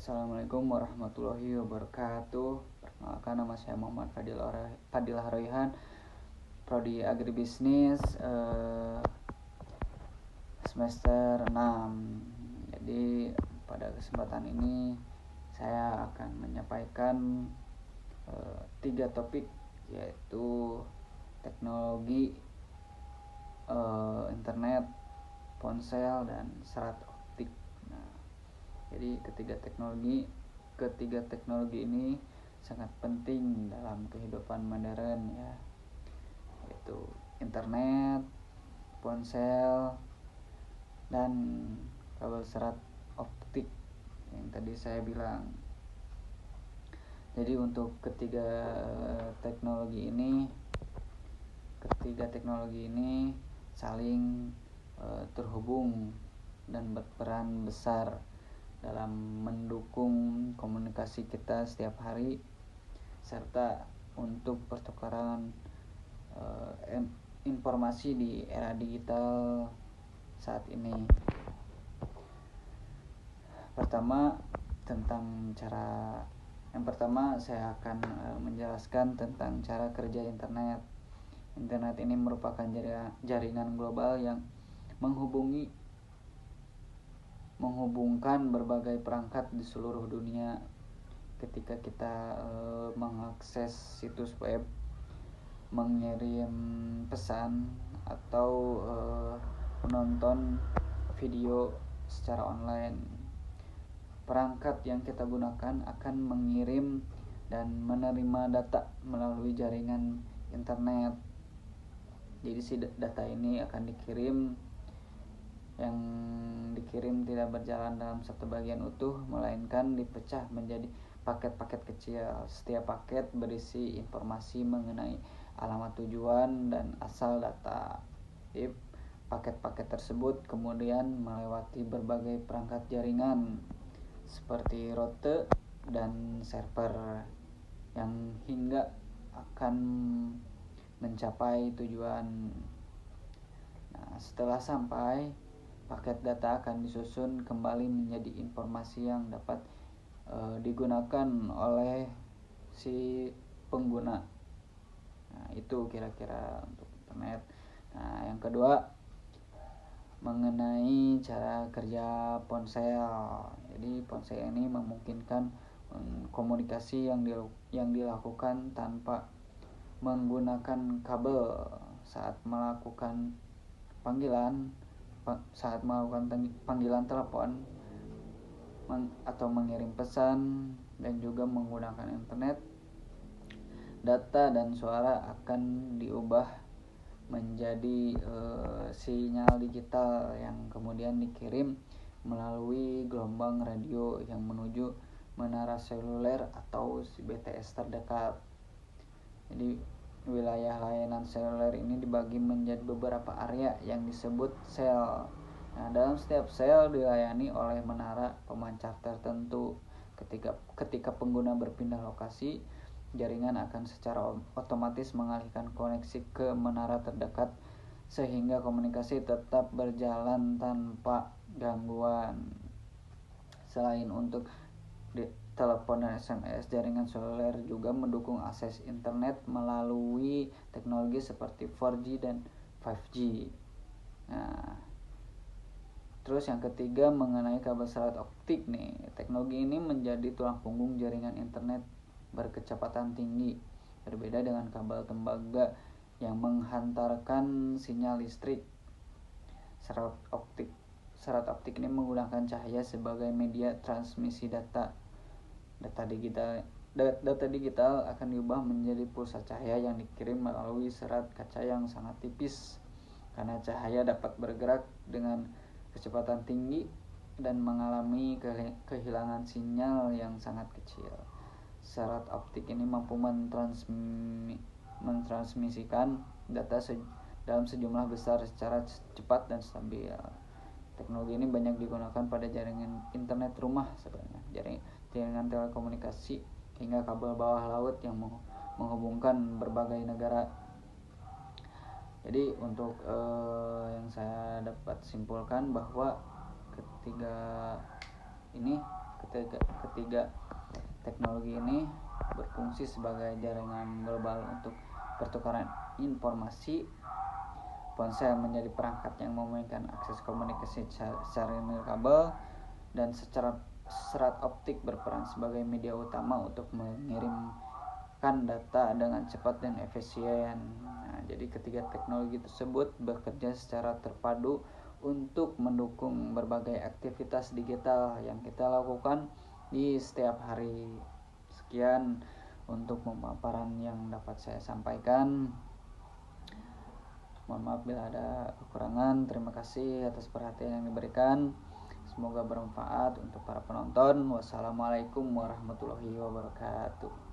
Assalamualaikum warahmatullahi wabarakatuh. Perkenalkan, nama saya Muhammad Fadilah Royhan, Prodi Agribisnis semester 6. Jadi pada kesempatan ini saya akan menyampaikan 3 topik, yaitu teknologi internet, ponsel, dan serat optik. Jadi ketiga teknologi ini sangat penting dalam kehidupan modern, ya, yaitu internet, ponsel, dan kabel serat optik yang tadi saya bilang. Jadi untuk ketiga teknologi ini saling terhubung dan berperan besar dalam mendukung komunikasi kita setiap hari, serta untuk pertukaran informasi di era digital saat ini. Yang pertama saya akan menjelaskan tentang cara kerja internet. Internet ini merupakan jaringan global yang menghubungkan berbagai perangkat di seluruh dunia. Ketika kita mengakses situs web, mengirim pesan, atau menonton video secara online, perangkat yang kita gunakan akan mengirim dan menerima data melalui jaringan internet. Jadi si data ini akan dikirim tidak berjalan dalam satu bagian utuh, melainkan dipecah menjadi paket-paket kecil. Setiap paket berisi informasi mengenai alamat tujuan dan asal data. Jadi paket-paket tersebut kemudian melewati berbagai perangkat jaringan seperti rute dan server yang hingga akan mencapai tujuan. Setelah sampai, paket data akan disusun kembali menjadi informasi yang dapat digunakan oleh si pengguna. Itu kira-kira untuk internet. Yang kedua, mengenai cara kerja ponsel. Jadi ponsel ini memungkinkan komunikasi yang dilakukan tanpa menggunakan kabel saat melakukan panggilan telepon atau mengirim pesan, dan juga menggunakan internet. Data dan suara akan diubah menjadi sinyal digital yang kemudian dikirim melalui gelombang radio yang menuju menara seluler atau BTS terdekat. Jadi wilayah layanan seluler ini dibagi menjadi beberapa area yang disebut sel. Dalam setiap sel dilayani oleh menara pemancar tertentu. Ketika pengguna berpindah lokasi, jaringan akan secara otomatis mengalihkan koneksi ke menara terdekat sehingga komunikasi tetap berjalan tanpa gangguan. Selain untuk telepon dan SMS, jaringan seluler juga mendukung akses internet melalui teknologi seperti 4G dan 5G. Terus yang ketiga, mengenai kabel serat optik nih. Teknologi ini menjadi tulang punggung jaringan internet berkecepatan tinggi. Berbeda dengan kabel tembaga yang menghantarkan sinyal listrik. Serat optik ini menggunakan cahaya sebagai media transmisi data. Data digital akan diubah menjadi pulsa cahaya yang dikirim melalui serat kaca yang sangat tipis, karena cahaya dapat bergerak dengan kecepatan tinggi dan mengalami kehilangan sinyal yang sangat kecil. Serat optik ini mampu mentransmisikan data dalam sejumlah besar secara cepat dan stabil. Teknologi ini banyak digunakan pada jaringan internet rumah sebenarnya, jaringan telekomunikasi, hingga kabel bawah laut yang menghubungkan berbagai negara. Jadi untuk yang saya dapat simpulkan bahwa ketiga ini Ketiga, teknologi ini berfungsi sebagai jaringan global untuk pertukaran informasi. Ponsel menjadi perangkat yang memungkinkan akses komunikasi secara nirkabel, dan secara serat optik berperan sebagai media utama untuk mengirimkan data dengan cepat dan efisien. Nah, jadi ketiga teknologi tersebut bekerja secara terpadu untuk mendukung berbagai aktivitas digital yang kita lakukan di setiap hari. Sekian untuk pemaparan yang dapat saya sampaikan. Mohon maaf bila ada kekurangan. Terima kasih atas perhatian yang diberikan. Semoga bermanfaat untuk para penonton. Wassalamualaikum warahmatullahi wabarakatuh.